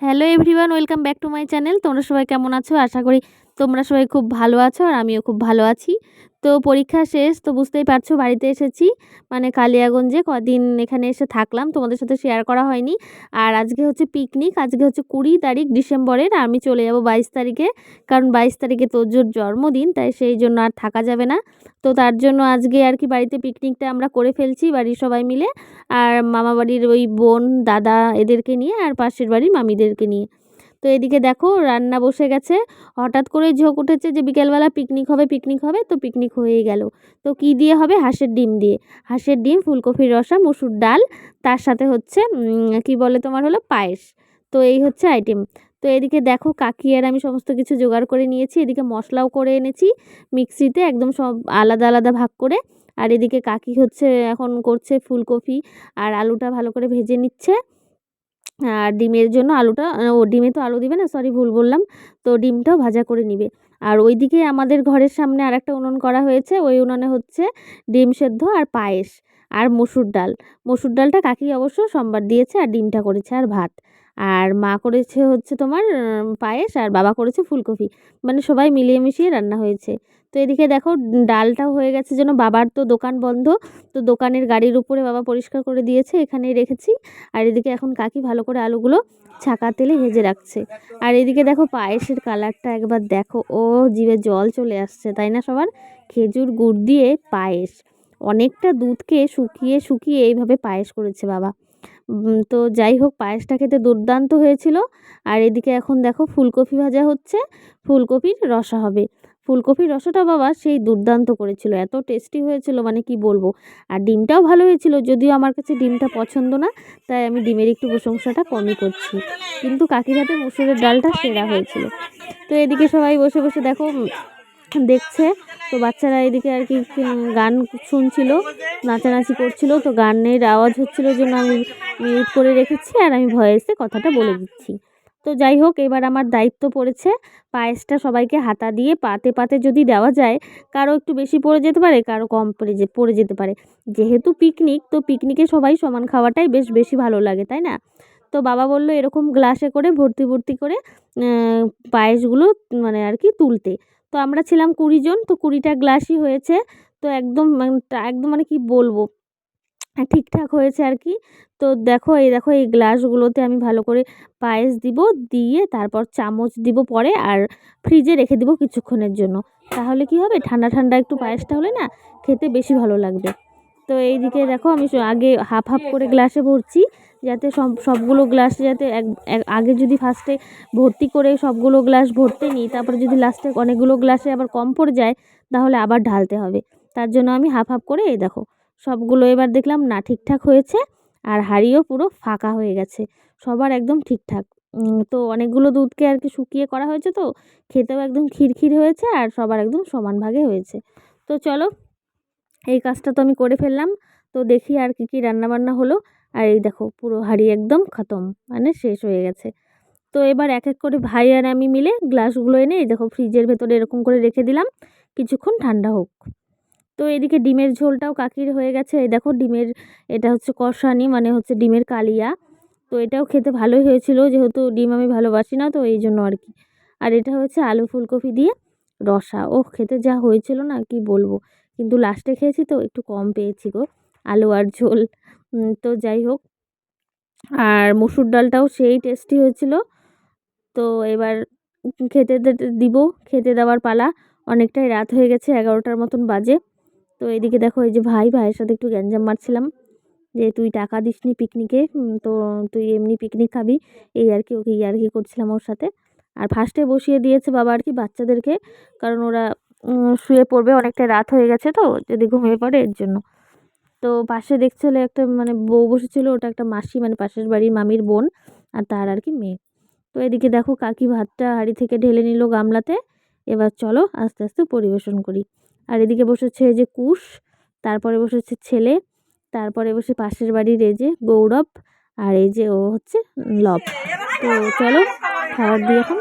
Hello everyone, welcome back to my channel. তোমরা সবাই কেমন আছো? আশা করি তোমরা সবাই খুব ভালো আছো আর আমিও খুব ভালো আছি। তো পরীক্ষা শেষ, তো বুঝতেই পারছো বাড়িতে এসেছি, মানে কালিয়াগঞ্জে কদিন এখানে এসে থাকলাম, তোমাদের সাথে শেয়ার করা হয়নি। আর আজকে হচ্ছে পিকনিক, আজকে হচ্ছে 20 তারিখ ডিসেম্বরের, আর আমি চলে যাব 22 তারিখে, কারণ 22 তারিখে তোজোর জন্মদিন, তাই সেই জন্য আর থাকা যাবে না। তো তার জন্য আজকে আর কি বাড়িতে পিকনিকটা আমরা করে ফেলছি বাড়ির সবাই মিলে, আর মামা বাড়ির ওই বোন দাদা এদেরকে নিয়ে, আর পাশের বাড়ির মামিদেরকে নিয়ে। তো এদিকে দেখো রান্না বসে গেছে। হঠাৎ করে ঝোঁক উঠেছে যে বিকেলবেলা পিকনিক হবে, পিকনিক হবে, তো পিকনিক হয়েই গেল। তো কি দিয়ে হবে? হাঁসের ডিম দিয়ে। হাঁসের ডিম, ফুলকপির রসা, মসুর ডাল, তার সাথে হচ্ছে কি বলে তোমার হলো পায়েস। তো এই হচ্ছে আইটেম। তো এদিকে দেখো কাকি আর আমি সমস্ত কিছু জোগাড় করে নিয়েছি, এদিকে মশলাও করে এনেছি মিক্সিতে, একদম সব আলাদা আলাদা ভাগ করে। আর এদিকে কাকি হচ্ছে এখন করছে ফুলকপি আর আলুটা ভালো করে ভেজে নিচ্ছে। আর ডিমের জন্য আলুটা, ডিমে তো আলু দিবে না, সরি ভুল বললাম। তো ডিমটাও ভাজা করে নিবে। আর ওইদিকে আমাদের ঘরের সামনে আরেকটা উনুন করা হয়েছে, ওই উনুনে হচ্ছে ডিম সেদ্ধ আর পায়েস আর মসুর ডাল। মসুর ডালটা কাকি অবশ্য সোমবার দিয়েছে, আর ডিমটা করেছে আর ভাত। আর মা করেছে হচ্ছে তোমার পায়েস, আর বাবা করেছে ফুলকপি। মানে সবাই মিলিয়ে মিশিয়ে রান্না হয়েছে। তো এদিকে দেখো ডালটাও হয়ে গেছে, যেন বাবার তো দোকান বন্ধ, তো দোকানের গাড়ির উপরে বাবা পরিষ্কার করে দিয়েছে, এখানেই রেখেছি। আর এদিকে এখন কাকি ভালো করে আলুগুলো ছাকা তেলে ভেজে রাখছে। আর এদিকে দেখো পায়েসের কালারটা একবার দেখো, ও জিভে জল চলে আসছে, তাই না সবার? খেজুর গুড় দিয়ে পায়েস, অনেকটা দুধকে শুকিয়ে শুকিয়ে এইভাবে পায়েস করেছে বাবা। তো যাই হোক, পায়েসটা খেতে দুর্দান্ত হয়েছিল। আর এদিকে এখন দেখো ফুলকপি ভাজা হচ্ছে, ফুলকপির রসা হবে। ফুলকপির রসাটা বাবা সেই দুর্দান্ত করেছিল, এত টেস্টি হয়েছিল মানে কি বলবো। আর ডিমটাও ভালো হয়েছিল, যদিও আমার কাছে ডিমটা পছন্দ না, তাই আমি ডিমের একটু প্রশংসাটা কমই করছি। কিন্তু কাকির হাতে মুসুরের ডালটা সেরা হয়েছিল। তো এদিকে সবাই বসে বসে দেখো দেখছে। তো বাচ্চারা এদিকে আর কি গান শুনছিল, নাচানাচি করছিল, তো গানের আওয়াজ হচ্ছিল জন্য আমি মিউট করে রেখেছি, আর আমি ভয়েসে কথাটা বলে দিচ্ছি। তো যাই হোক, এবার আমার দায়িত্ব পড়েছে পায়েসটা সবাইকে হাতা দিয়ে পাতে পাতে যদি দেওয়া যায়, কারো একটু বেশি পড়ে যেতে পারে, কারো কম পড়ে যেতে পারে। যেহেতু পিকনিক, তো পিকনিকে সবাই সমান খাওয়াটাই বেশ বেশি ভালো লাগে, তাই না? তো বাবা বলল এরকম গ্লাসে করে ভর্তি ভর্তি করে পায়েসগুলো মানে আর কি তুলতে। তো আমরা ছিলাম 20 জন, তো 20টা গ্লাসই হয়েছে। তো একদম একদম মানে কি বলবো, ঠিকঠাক হয়েছে আর কি। তো দেখো এই গ্লাসগুলোতে আমি ভালো করে পায়েস দিব, দিয়ে তারপর চামচ দিব পরে, আর ফ্রিজে রেখে দিব কিছুক্ষণের জন্য। তাহলে কি হবে, ঠান্ডা ঠান্ডা একটু পায়েসটা হলে না খেতে বেশি ভালো লাগবে। তো এইদিকে দেখো আমি আগে হাফ হাফ করে গ্লাসে ভরছি, যাতে সবগুলো গ্লাসে যাতে আগে যদি ফার্স্টে ভর্তি করে সবগুলো গ্লাস ভরতে নিই, তারপরে যদি লাস্টে অনেকগুলো গ্লাসে আবার কম পড়ে যায়, তাহলে আবার ঢালতে হবে। তার জন্য আমি হাফ হাফ করে এই দেখো সবগুলো এবার দেখলাম না ঠিকঠাক হয়েছে। আর হাঁড়িও পুরো ফাঁকা হয়ে গেছে, সবার একদম ঠিকঠাক। তো অনেকগুলো দুধকে আর কি শুকিয়ে করা হয়েছে, তো খেতেও একদম খিরখির হয়েছে, আর সবার একদম সমান ভাগে হয়েছে। তো চলো, এই কাজটা তো আমি করে ফেললাম। তো দেখি আর কি কি রান্না বান্না হলো। আর এই দেখো পুরো হাঁড়ি একদম খতম, মানে শেষ হয়ে গেছে। তো এবার এক এক করে ভাই আর আমি মিলে গ্লাসগুলো এনে এই দেখো ফ্রিজের ভেতরে এরকম করে রেখে দিলাম, কিছুক্ষণ ঠান্ডা হোক। তো এদিকে ডিমের ঝোলটাও কাকির হয়ে গেছে, এই দেখো ডিমের, এটা হচ্ছে কষানি, মানে হচ্ছে ডিমের কালিয়া। তো এটাও খেতে ভালোই হয়েছিল, যেহেতু ডিম আমি ভালোবাসি না, তো এই জন্য আর কি। আর এটা হচ্ছে আলু ফুলকপি দিয়ে রসা, ও খেতে যা হয়েছিল না কি বলবো। কিন্তু লাস্টে খেয়েছি তো একটু কম পেয়েছি গো, আলু আর ঝোল। তো যাই হোক, আর মসুর ডালটাও সেই টেস্টি হয়েছিল। তো এবার খেতে দিব, খেতে দেওয়ার পালা। অনেকটাই রাত হয়ে গেছে, 11টার মতন বাজে। তো এদিকে দেখো এই যে ভাইয়ের সাথে একটু গ্যাঞ্জাম মারছিলাম, যে তুই টাকা দিসনি পিকনিকে, তো তুই এমনি পিকনিক খাবি, এই আর কি, ওকে আর কি করছিলাম ওর সাথে। আর ফার্স্টে বসিয়ে দিয়েছে বাবা আর কি বাচ্চাদেরকে, কারণ ওরা শুয়ে পড়বে, অনেকটা রাত হয়ে গেছে, তো যদি ঘুমিয়ে পড়ে এর জন্য। তো পাশে দেখছিলে একটা মানে বউ বসেছিল, ওটা একটা মাসি, মানে পাশের বাড়ির মামির বোন, আর তার আর কি মেয়ে। তো এদিকে দেখো কাকি ভাতটা হাঁড়ি থেকে ঢেলে নিল গামলাতে। এবার চলো আস্তে আস্তে পরিবেশন করি। আর এদিকে বসেছে এই যে কুশ, তারপরে বসেছে ছেলে, তারপরে বসে পাশের বাড়ির এই যে গৌরব, আর এই যে ও হচ্ছে লব। তো চলো খাবার দিয়ে এখন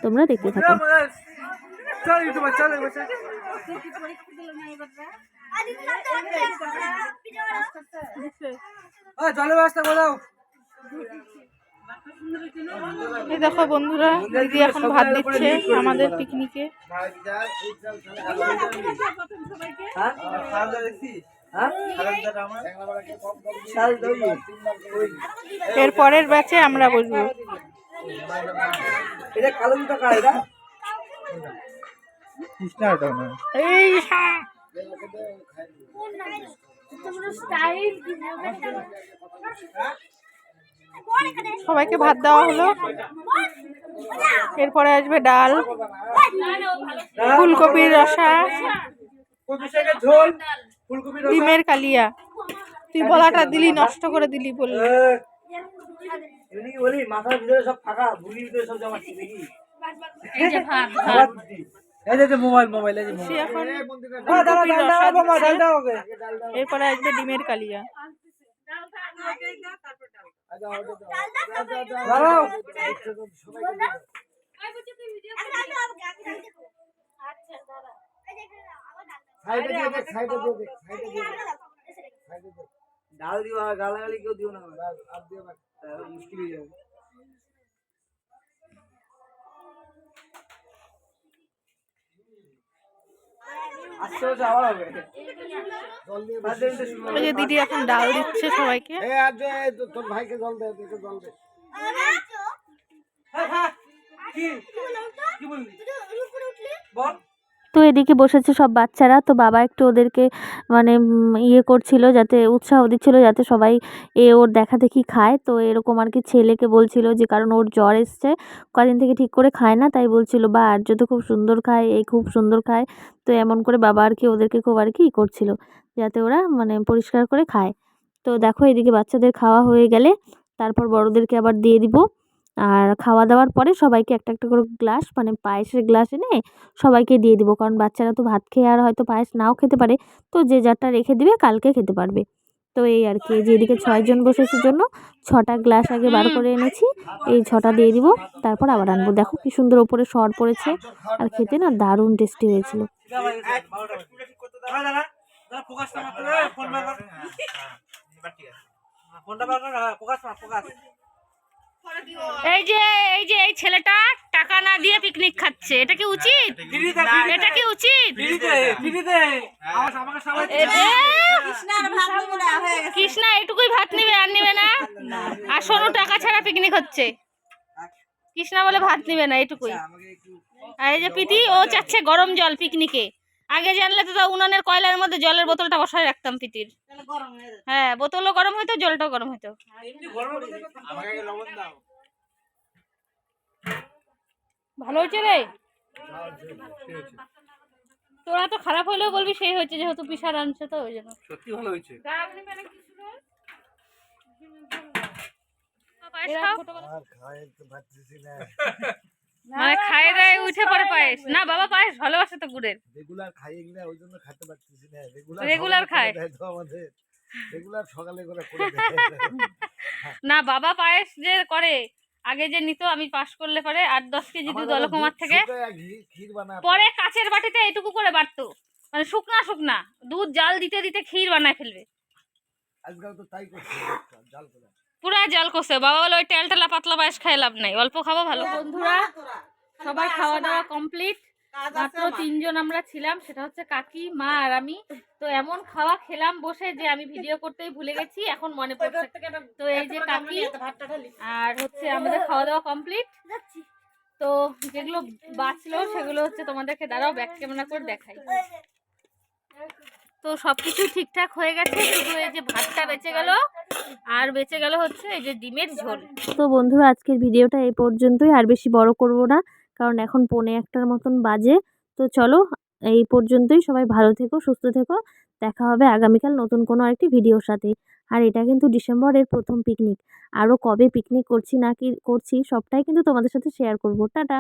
তোমরা দেখতে থাকো। এই দেখো বন্ধুরা, দিদি এখন ভাত দিচ্ছে আমাদের পিকনিকে। এর পরের ব্যাচে আমরা বসবো। এই সবাইকে ভাত দেওয়া হলো। এরপরে আসবে ডাল, ফুলকপির রসা, ডিমের কালিয়া। তুই বলাটা দিলি, নষ্ট করে দিলি বললি। এরপরে আসবে ডিমের কালিয়া। ডাল দিও আর গালাগালি কেউ দিও না, আর দিও না, মুশকিল হয়ে যাবে। দিদি এখন ডাল দিচ্ছে সবাইকে। তোর ভাইকে জল দে, জল দে। তো এদিকে বসেছে সব বাচ্চারা। তো বাবা একটু ওদেরকে মানে ইয়ে করছিল, যাতে উৎসাহ দিচ্ছিল যাতে সবাই ওর দেখা দেখি খায়। তো এরকম আর কি ছেলেকে বলছিল যে, কারণ ওর জ্বর এসছে, কদিন থেকে ঠিক করে খায় না, তাই বলছিল বা আর্য তো খুব সুন্দর খায়, এই খুব সুন্দর খায়। তো এমন করে বাবা আর কি ওদেরকে খুব আর কি করছিল যাতে ওরা মানে পরিষ্কার করে খায়। তো দেখো এদিকে বাচ্চাদের খাওয়া হয়ে গেলে তারপর বড়োদেরকে আবার দিয়ে দিব। আর খাওয়া দাওয়ার পরে সবাইকে একটা একটা করে গ্লাস মানে পায়েসের গ্লাস এনে সবাইকে দিয়ে দিব, কারণ বাচ্চারা তো ভাত খেয়ে আর হয়তো পায়েস নাও খেতে পারে, তো যে যারটা রেখে দিবে কালকে খেতে পারবে। তো এই আর কি, যে এদিকে 6 জন বসেছে জন্য 6টা গ্লাস আগে বার করে এনেছি, এই 6টা দিয়ে দিব, তারপর আবার আনবো। দেখো কি সুন্দর ওপরে সর পড়েছে, আর খেতে না দারুণ টেস্টি হয়েছিল। এই ছেলেটা টাকা না দিয়ে পিকনিক খাচ্ছে, এটা কি উচিত? এটা কি উচিত? কৃষ্ণা এটুকুই ভাত নিবে, আর নিবে না। আর সোনু টাকা ছাড়া পিকনিক হচ্ছে, কৃষ্ণা বলে ভাত নিবে না, এটুকুই। আর এই যে প্রীতি, ও চাচ্ছে গরম জল পিকনিকে। আগে জানলে তো উনানের কয়লার মধ্যে জলের বোতলটা বসায় রাখতাম প্রীতির। হ্যাঁ, বোতলও গরম হইতো, জলটাও গরম হইতো। ভালো হয়েছে রে। তোরা তো খারাপ হলেও বলবি সেই হয়েছে, যেহেতু পিসা রাঁধছে, তো ওই জন্য সত্যি ভালো হয়েছে। মানে খাই দেয় উঠে পড়ে পায়েস না, বাবা পায়েস ভালোবাসে তো গুড়ের, রেগুলার খাই এগুলা, ওই জন্য খেতে পারতেছি না। রেগুলার খায় তো আমাদের রেগুলার সকালে করে দেয় না। বাবা পায়েস যে করে, আগে যে নিত, আমি পাস করলে পরে 8-10 কেজি দুধ অলকুমার থেকে, পরে কাচের বাটিতে এইটুকু করে বাড়তো, মানে শুকনা শুকনা দুধ জাল দিতে দিতে ক্ষীর বানায় ফেলবে। আজকাল তো তাই করছে, জাল করে পুরা জল কষে। বাবা বলে ওই টেলটেলা পাতলা পায়েস খাই লাভ নাই, অল্প খাবো ভালো। বন্ধুরা সবার খাওয়া দাওয়া কমপ্লিট, মাত্র 3 জন আমরা ছিলাম, সেটা হচ্ছে কাকি, মা আর আমি। তো এমন খাওয়া খেলাম বসে যে আমি ভিডিও করতেই ভুলে গেছি, এখন মনে পড়ছে। তো এই যে কাকি আর হচ্ছে আমাদের খাওয়া দাওয়া কমপ্লিট। তো যেগুলো বাঁচলো সেগুলো হচ্ছে তোমাদেরকে দাঁড়াও ব্যাক ক্যামেরা করে দেখাই। তো সবকিছু ঠিকঠাক হয়ে গেছে, শুধু এই যে ভাতটা বেঁচে গেল, আর বেঁচে গেল হচ্ছে এই যে ডিমের ঝোল। তো বন্ধুরা আজকের ভিডিওটা এই পর্যন্তই, আর বেশি বড় করব না, কারণ এখন 1:45 মতন বাজে। তো চলো এই পর্যন্তই, সবাই ভালো থেকো, সুস্থ থেকো, দেখা হবে আগামীকাল নতুন কোনো আরেকটি ভিডিওর সাথে। আর এটা কিন্তু ডিসেম্বরের প্রথম পিকনিক, আরও কবে পিকনিক করছি না কি করছি সবটাই কিন্তু তোমাদের সাথে শেয়ার করব। টাটা।